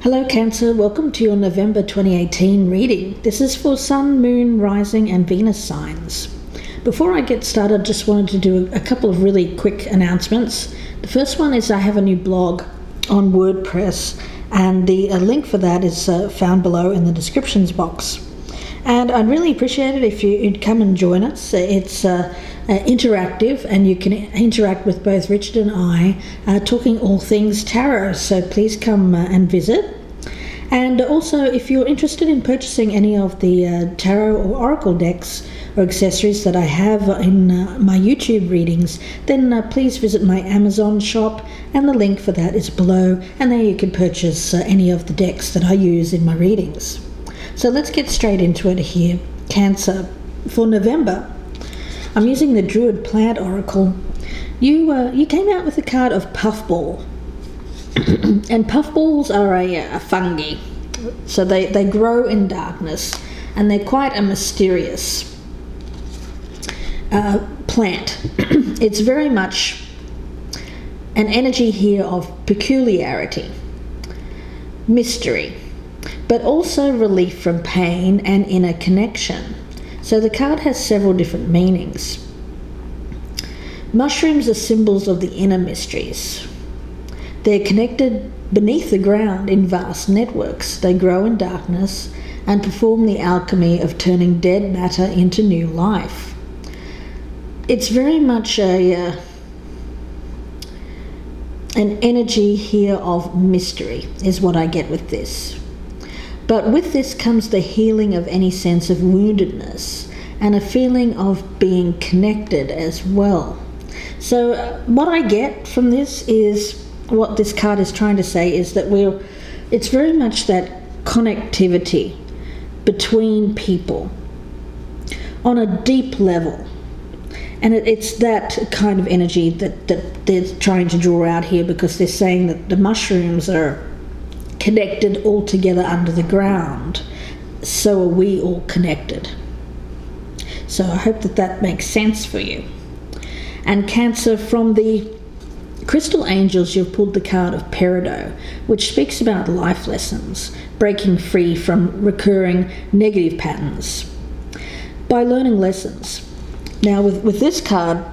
Hello Cancer, welcome to your November 2018 reading. This is for Sun, Moon, Rising and Venus signs. Before I get started, just wanted to do a couple of really quick announcements. The first one is I have a new blog on WordPress, and the link for that is found below in the descriptions box. And I'd really appreciate it if you'd come and join us. It's interactive, and you can interact with both Richard and I, talking all things tarot, so please come and visit. And also, if you're interested in purchasing any of the tarot or oracle decks or accessories that I have in my YouTube readings, then please visit my Amazon shop, and the link for that is below, and there you can purchase any of the decks that I use in my readings. So let's get straight into it here. Cancer, for November, I'm using the Druid Plant Oracle. You came out with the card of Puffball. And puffballs are a fungi. So they grow in darkness, and they're quite a mysterious plant. It's very much an energy here of peculiarity, mystery, but also relief from pain and inner connection. So the card has several different meanings. Mushrooms are symbols of the inner mysteries. They're connected beneath the ground in vast networks. They grow in darkness and perform the alchemy of turning dead matter into new life. It's very much an energy here of mystery is what I get with this. But with this comes the healing of any sense of woundedness and a feeling of being connected as well. So what I get from this is, what this card is trying to say is that it's very much that connectivity between people on a deep level. And it's that kind of energy that they're trying to draw out here, because they're saying that the mushrooms are connected all together under the ground. So are we all connected. So I hope that makes sense for you. And Cancer, from the Crystal Angels, you've pulled the card of Peridot, which speaks about life lessons, breaking free from recurring negative patterns by learning lessons. Now with this card,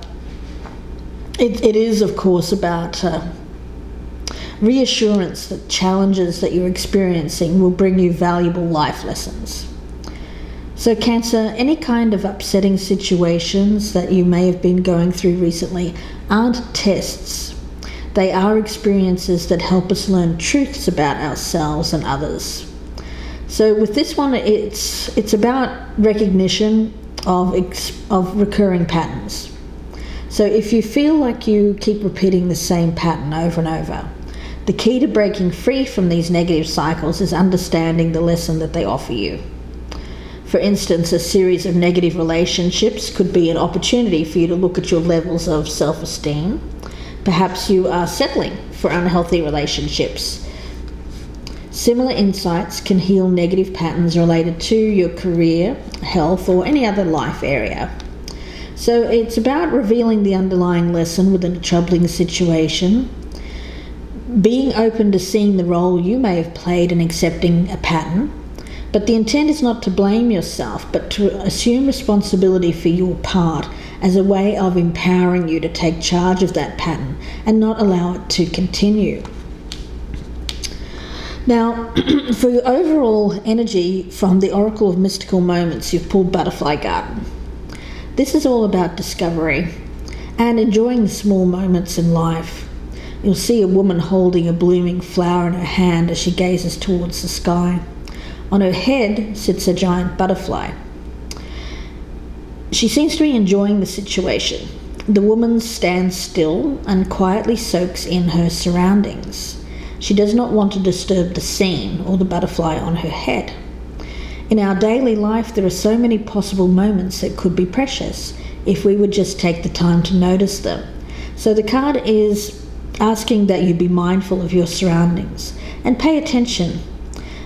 it is of course about reassurance that challenges that you're experiencing will bring you valuable life lessons. So Cancer, any kind of upsetting situations that you may have been going through recently aren't tests. They are experiences that help us learn truths about ourselves and others. So with this one, it's about recognition of recurring patterns. So if you feel like you keep repeating the same pattern over and over, the key to breaking free from these negative cycles is understanding the lesson that they offer you. For instance, a series of negative relationships could be an opportunity for you to look at your levels of self-esteem. Perhaps you are settling for unhealthy relationships. Similar insights can heal negative patterns related to your career, health, or any other life area. So it's about revealing the underlying lesson within a troubling situation, being open to seeing the role you may have played in accepting a pattern. But the intent is not to blame yourself, but to assume responsibility for your part as a way of empowering you to take charge of that pattern and not allow it to continue. Now, for your overall energy from the Oracle of Mystical Moments, you've pulled Butterfly Garden. This is all about discovery and enjoying the small moments in life. You'll see a woman holding a blooming flower in her hand as she gazes towards the sky. On her head sits a giant butterfly. She seems to be enjoying the situation. The woman stands still and quietly soaks in her surroundings. She does not want to disturb the scene or the butterfly on her head. In our daily life, there are so many possible moments that could be precious if we would just take the time to notice them. So the card is asking that you be mindful of your surroundings and pay attention.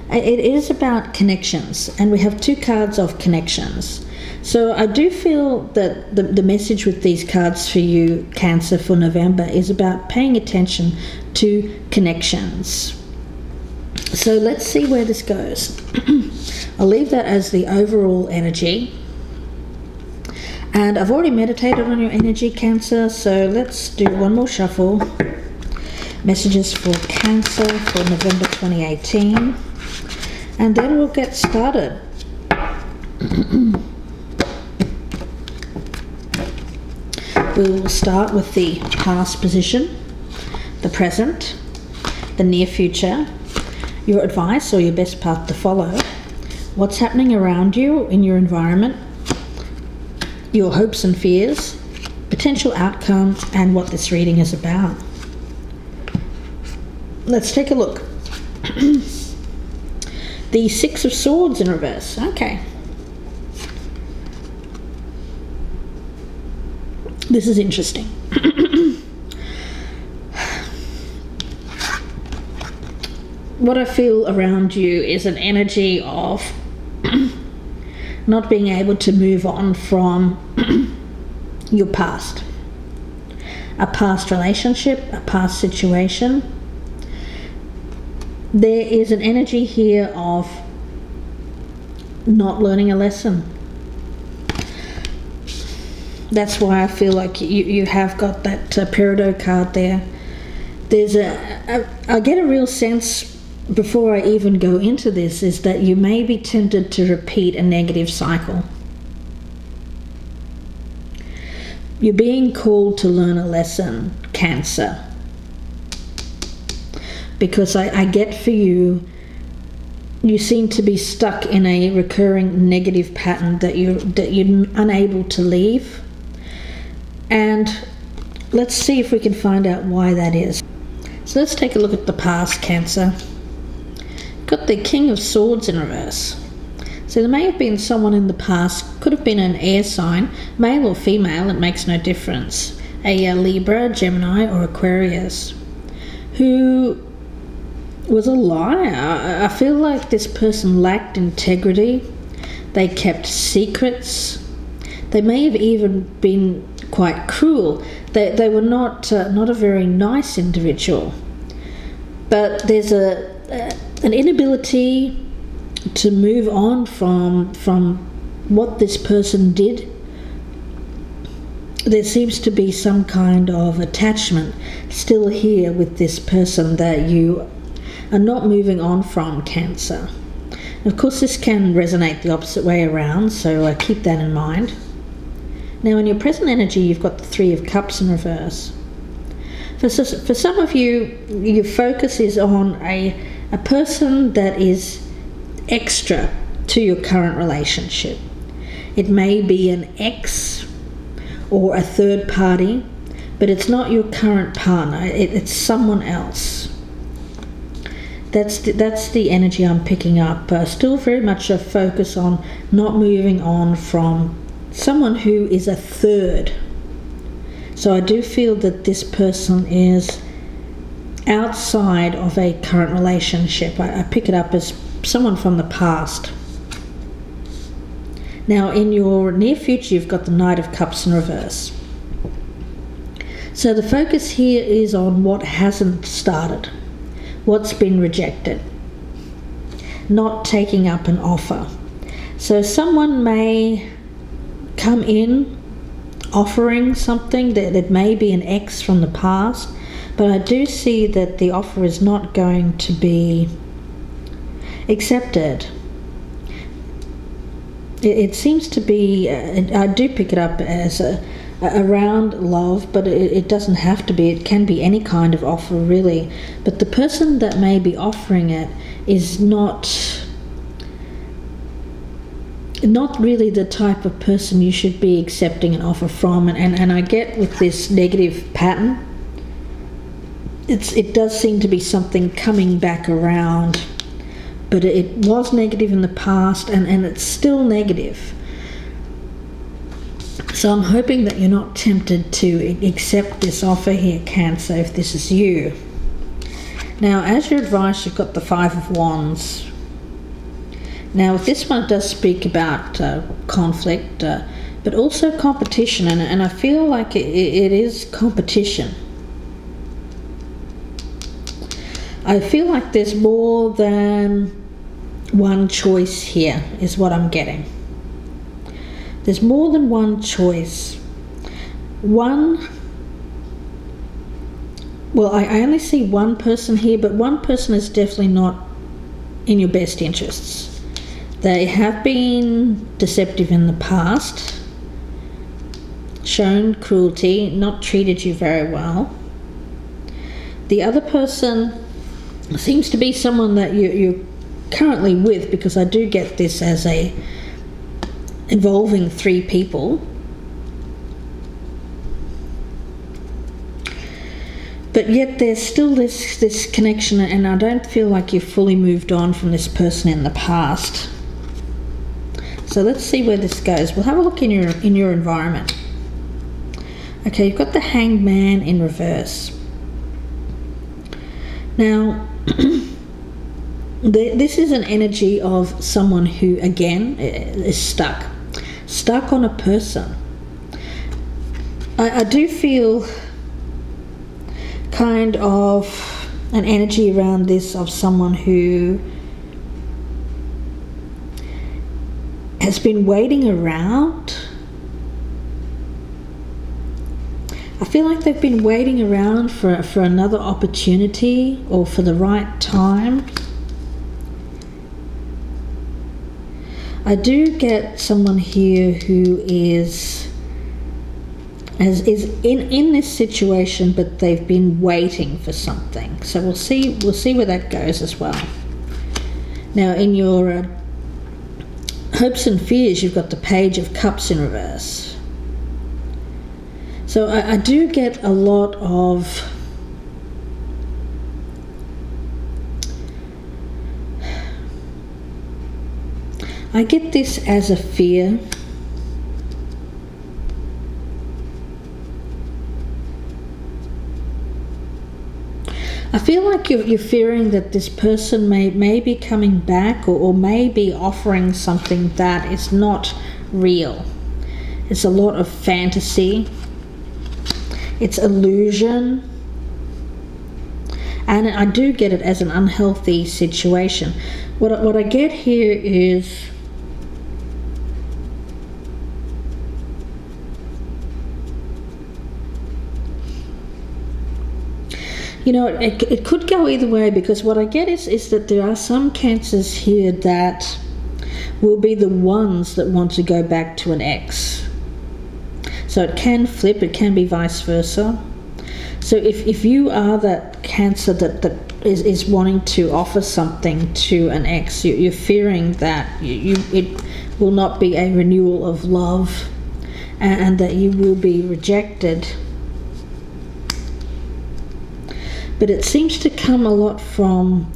It is about connections, and we have two cards of connections. So I do feel that the message with these cards for you, Cancer, for November is about paying attention to connections. So let's see where this goes. I'll leave that as the overall energy. And I've already meditated on your energy, Cancer, so let's do one more shuffle. Messages for Cancer for November 2018. And then we'll get started. We will start with the past position, the present, the near future, your advice or your best path to follow, what's happening around you in your environment, your hopes and fears, potential outcomes, and what this reading is about. Let's take a look. The Six of Swords in reverse. Okay. This is interesting. What I feel around you is an energy of not being able to move on from your past. A past relationship, a past situation. There is an energy here of not learning a lesson. That's why I feel like you have got that Peridot card there. There's I get a real sense before I even go into this is that you may be tempted to repeat a negative cycle. You're being called to learn a lesson, Cancer. Because I get for you, you seem to be stuck in a recurring negative pattern that you're unable to leave. And let's see if we can find out why that is. So let's take a look at the past, Cancer. Got the King of Swords in reverse. So there may have been someone in the past, could have been an air sign, male or female, it makes no difference. A Libra, Gemini or Aquarius, who was a liar. I feel like this person lacked integrity. They kept secrets. They may have even been quite cruel. They were not a very nice individual. But there's an inability to move on from what this person did. There seems to be some kind of attachment still here with this person that you are not moving on from, Cancer. Of course, this can resonate the opposite way around, so keep that in mind. Now, in your present energy, you've got the Three of Cups in reverse. For some of you, your focus is on a person that is extra to your current relationship. It may be an ex or a third party, but it's not your current partner. It's someone else. That's the energy I'm picking up. Still very much a focus on not moving on from someone who is a third. So I do feel that this person is outside of a current relationship. I pick it up as someone from the past. Now, in your near future, you've got the Knight of Cups in reverse. So the focus here is on what hasn't started, what's been rejected, not taking up an offer. So someone may come in offering something that may be an ex from the past, but I do see that the offer is not going to be accepted. It seems to be, I do pick it up as around love, but it doesn't have to be. It can be any kind of offer, really. But the person that may be offering it is not really the type of person you should be accepting an offer from. And I get with this negative pattern, it does seem to be something coming back around. But it was negative in the past, and it's still negative. So I'm hoping that you're not tempted to accept this offer here, Cancer, if this is you. Now, as your advice, you've got the Five of Wands. Now, with this one, it does speak about conflict, but also competition, and I feel like it is competition. I feel like there's more than one choice here, is what I'm getting. There's more than one choice. Well, I only see one person here, but one person is definitely not in your best interests. They have been deceptive in the past, shown cruelty, not treated you very well. The other person seems to be someone that you're currently with, because I do get this as a involving 3 people. But yet there's still this connection, and I don't feel like you've fully moved on from this person in the past. So let's see where this goes. We'll have a look in your environment. Okay, you've got the Hanged Man in reverse. Now, this is an energy of someone who, again, is stuck on a person. I do feel kind of an energy around this of someone who has been waiting around. I feel like they've been waiting around for another opportunity or for the right time. I do get someone here who is in this situation, but they've been waiting for something. So we'll see where that goes as well. Now, in your hopes and fears, you've got the Page of Cups in reverse. So I do get a lot of I get this as a fear. I feel like you're fearing that this person may be coming back, or may be offering something that is not real. It's a lot of fantasy. It's illusion. And I do get it as an unhealthy situation. What I get here is it could go either way, because what I get is that there are some Cancers here that will be the ones that want to go back to an ex. So it can flip, it can be vice versa. So if you are that Cancer that is wanting to offer something to an ex, you're fearing that it will not be a renewal of love, and that you will be rejected. But it seems to come a lot from,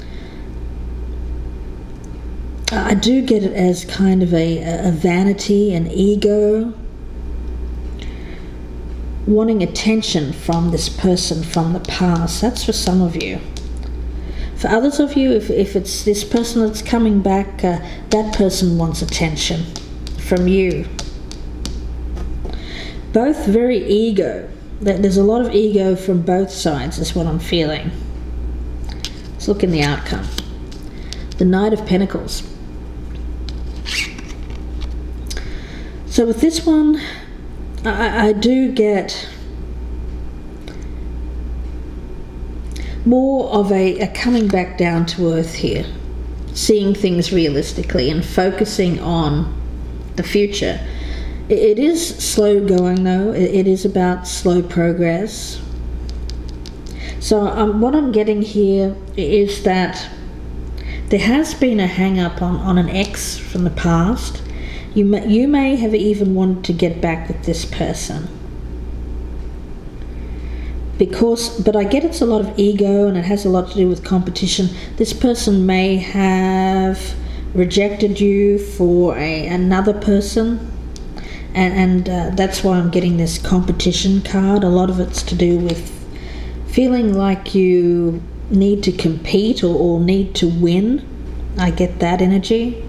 I do get it as kind of a vanity, an ego, wanting attention from this person from the past. That's for some of you. For others of you, if it's this person that's coming back, that person wants attention from you. Both very ego. There's a lot of ego from both sides, is what I'm feeling. Let's look in the outcome. The Knight of Pentacles. So with this one, I do get more of a coming back down to earth here, seeing things realistically and focusing on the future. It is slow going though. It is about slow progress. So what I'm getting here is that there has been a hang up on an ex from the past. You may have even wanted to get back with this person. But I get it's a lot of ego, and it has a lot to do with competition. This person may have rejected you for another person. And that's why I'm getting this competition card. A lot of it's to do with feeling like you need to compete or need to win. I get that energy.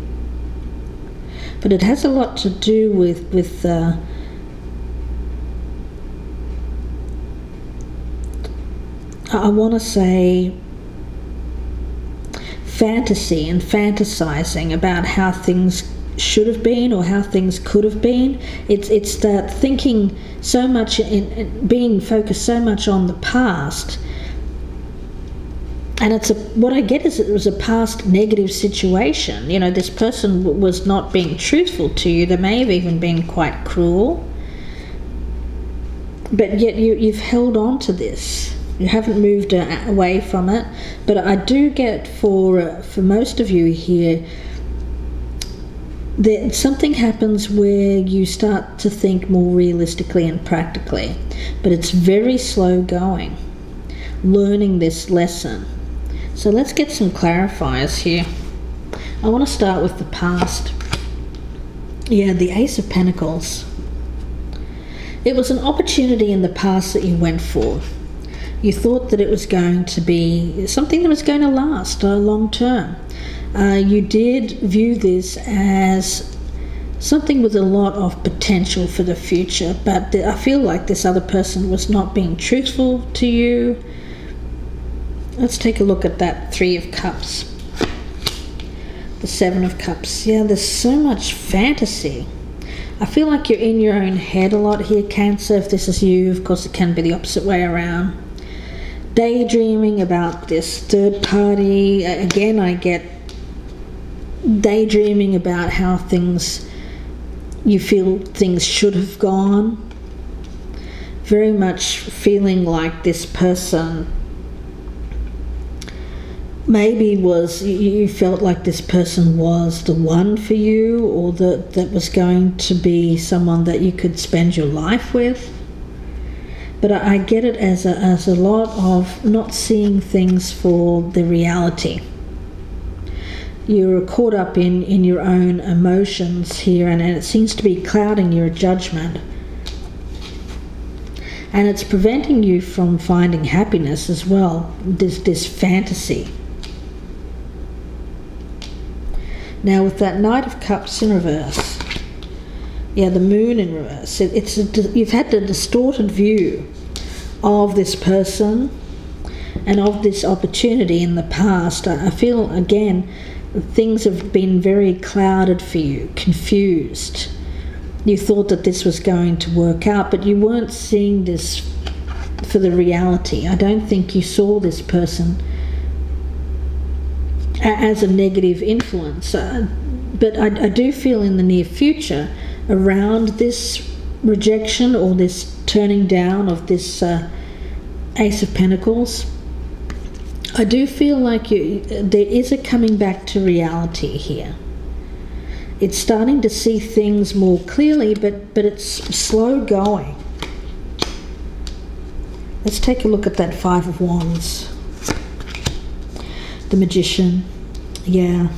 But it has a lot to do with I want to say fantasy and fantasizing about how things should have been or how things could have been. It's that thinking so much in being focused so much on the past. And what I get is it was a past negative situation. You know, this person was not being truthful to you. They may have even been quite cruel. But yet you've held on to this. You haven't moved away from it. But I do get for most of you here that something happens where you start to think more realistically and practically. But it's very slow going, learning this lesson. So let's get some clarifiers here. I want to start with the past. Yeah, the Ace of Pentacles. It was an opportunity in the past that you went for. You thought that it was going to be something that was going to last long term. You did view this as something with a lot of potential for the future, but I feel like this other person was not being truthful to you. Let's take a look at that Three of Cups. The Seven of Cups. Yeah, there's so much fantasy. I feel like you're in your own head a lot here, Cancer. If this is you, of course it can be the opposite way around. Daydreaming about this third party. Again, I get daydreaming about how you feel things should have gone. Very much feeling like this person maybe you felt like this person was the one for you, or that was going to be someone that you could spend your life with. But I get it as a lot of not seeing things for the reality. You're caught up in your own emotions here, and it seems to be clouding your judgment. And it's preventing you from finding happiness as well, this fantasy. Now with that Knight of Cups in reverse, yeah, the Moon in reverse, you've had a distorted view of this person and of this opportunity in the past. I feel, again, things have been very clouded for you, confused. You thought that this was going to work out, but you weren't seeing this for the reality. I don't think you saw this person as a negative influence. But I do feel in the near future, around this rejection or this turning down of this Ace of Pentacles, I do feel like there is a coming back to reality here. It's starting to see things more clearly, but it's slow going. Let's take a look at that Five of Wands. The Magician. Yeah.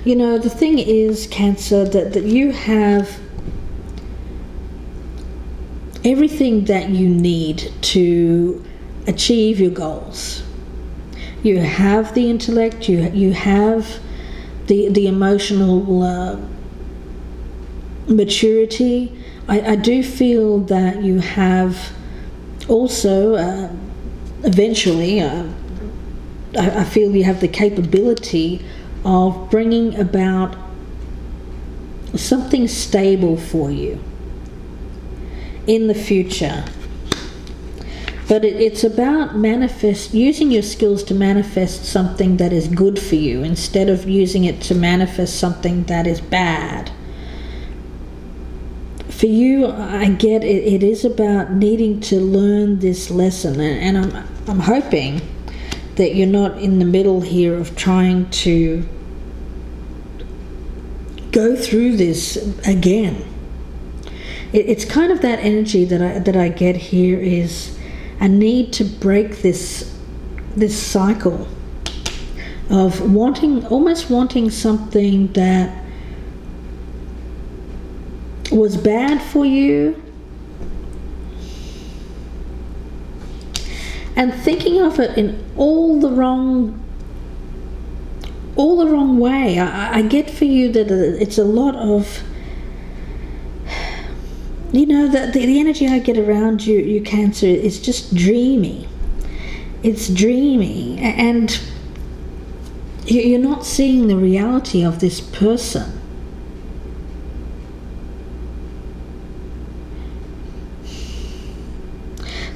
You know, the thing is, Cancer, that you have everything that you need to achieve your goals. You have the intellect, you have the emotional maturity. I do feel that you have also eventually I feel you have the capability of bringing about something stable for you in the future. But it's about using your skills to manifest something that is good for you instead of using it to manifest something that is bad. For you, I get it is about needing to learn this lesson, and I'm hoping that you're not in the middle here of trying to go through this again. It's kind of that energy that I get here is a need to break this cycle of almost wanting something that was bad for you and thinking of it in all the wrong way. I get for you that it's a lot of, you know, the energy I get around you Cancer, is just dreamy. It's dreamy, and you're not seeing the reality of this person.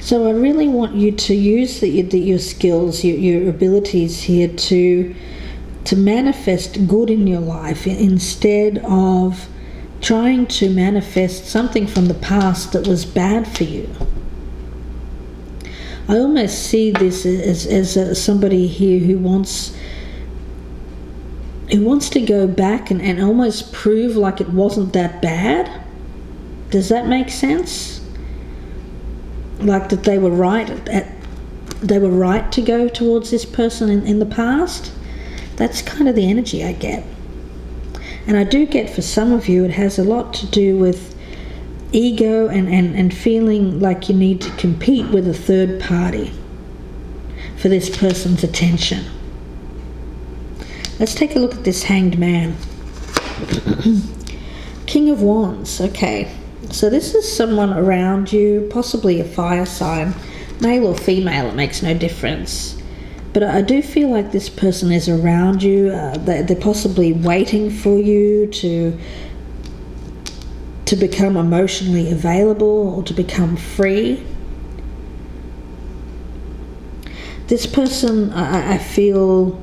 So I really want you to use your skills, your abilities here to manifest good in your life, instead of trying to manifest something from the past that was bad for you. I almost see this as somebody here who wants to go back and almost prove like it wasn't that bad. Does that make sense? Like that they were right to go towards this person in the past. That's kind of the energy I get. And I do get, for some of you, it has a lot to do with ego and feeling like you need to compete with a third party for this person's attention. Let's take a look at this Hanged Man. King of Wands. Okay, so this is someone around you, possibly a fire sign, male or female, it makes no difference. But I do feel like this person is around you. They're possibly waiting for you to become emotionally available or to become free. This person, I feel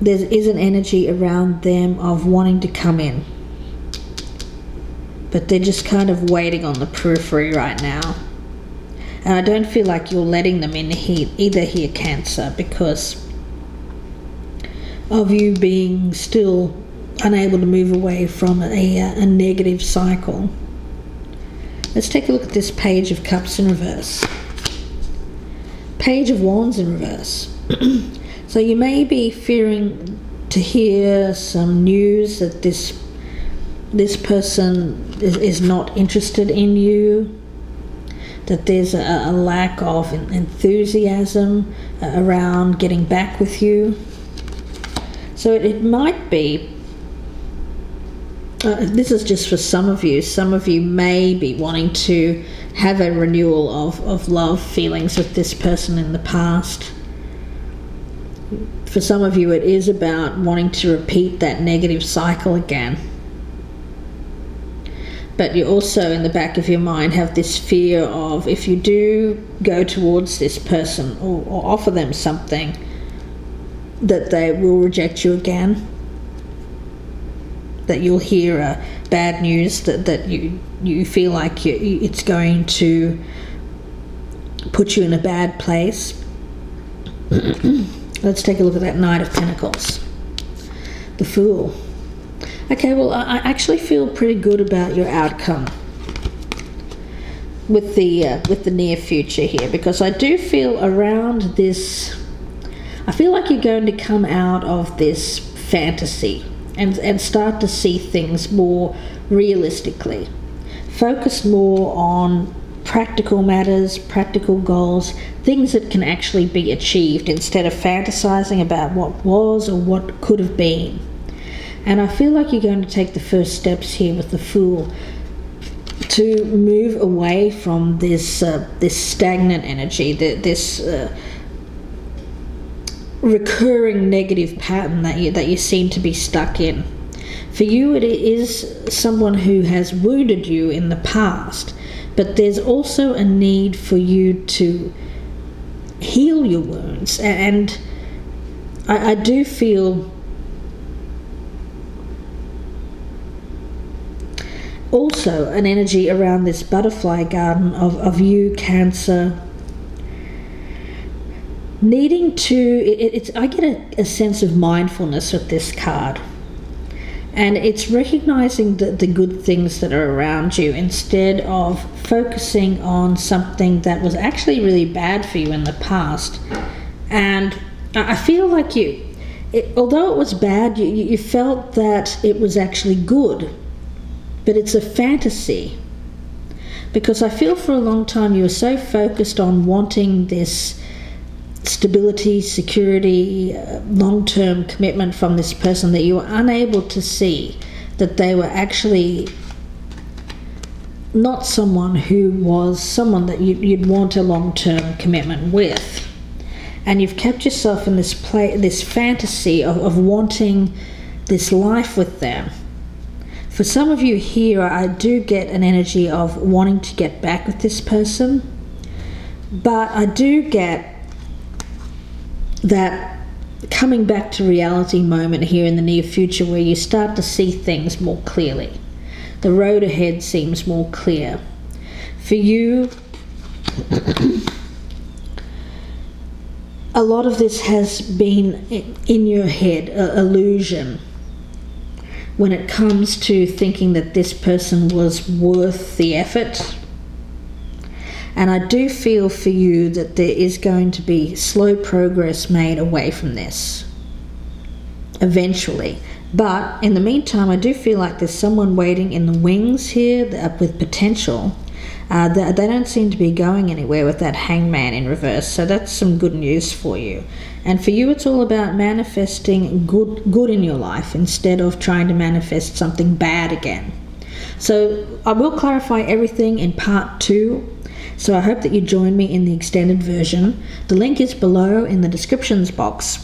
there is an energy around them of wanting to come in, but they're just kind of waiting on the periphery right now. And I don't feel like you're letting them in either here, Cancer, because of you being still unable to move away from a negative cycle. Let's take a look at this Page of Cups in reverse. Page of Wands in reverse. So you may be fearing to hear some news that this person is not interested in you, that there's a lack of enthusiasm around getting back with you. So it might be, this is just for some of you. Some of you may be wanting to have a renewal of love feelings with this person in the past. For some of you, it is about wanting to repeat that negative cycle again. But you also, in the back of your mind, have this fear of, if you do go towards this person or offer them something, that they will reject you again. That you'll hear bad news, that you feel like it's going to put you in a bad place. Let's take a look at that Knight of Pentacles. The Fool. Okay, well, I actually feel pretty good about your outcome with the near future here, because I do feel around this, I feel like you're going to come out of this fantasy and start to see things more realistically. Focus more on practical matters, practical goals, things that can actually be achieved, instead of fantasizing about what was or what could have been. And I feel like you're going to take the first steps here with the Fool to move away from this stagnant energy, this recurring negative pattern that you seem to be stuck in. For you, it is someone who has wounded you in the past, but there's also a need for you to heal your wounds. And I do feel also an energy around this butterfly garden of you, Cancer, needing to, I get a sense of mindfulness with this card, and it's recognizing the good things that are around you, instead of focusing on something that was actually really bad for you in the past. And I feel like although it was bad, you felt that it was actually good. But it's a fantasy, because I feel for a long time you were so focused on wanting this stability, security, long-term commitment from this person that you were unable to see that they were actually not someone who was someone that you'd want a long-term commitment with. And you've kept yourself in this this fantasy of wanting this life with them. For some of you here, I do get an energy of wanting to get back with this person, but I do get that coming back to reality moment here in the near future where you start to see things more clearly. The road ahead seems more clear. For you, a lot of this has been in your head, an illusion, when it comes to thinking that this person was worth the effort. And I do feel for you that there is going to be slow progress made away from this eventually. But in the meantime, I do feel like there's someone waiting in the wings here with potential. They don't seem to be going anywhere with that hangman in reverse, so that's some good news for you. And for you, it's all about manifesting good in your life instead of trying to manifest something bad again. So I will clarify everything in part 2. So I hope that you join me in the extended version. The link is below in the descriptions box,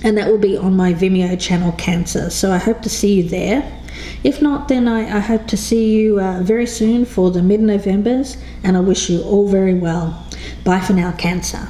and that will be on my Vimeo channel, Cancer. So I hope to see you there. If not, then I hope to see you very soon for the mid-Novembers, and I wish you all very well. Bye for now, Cancer.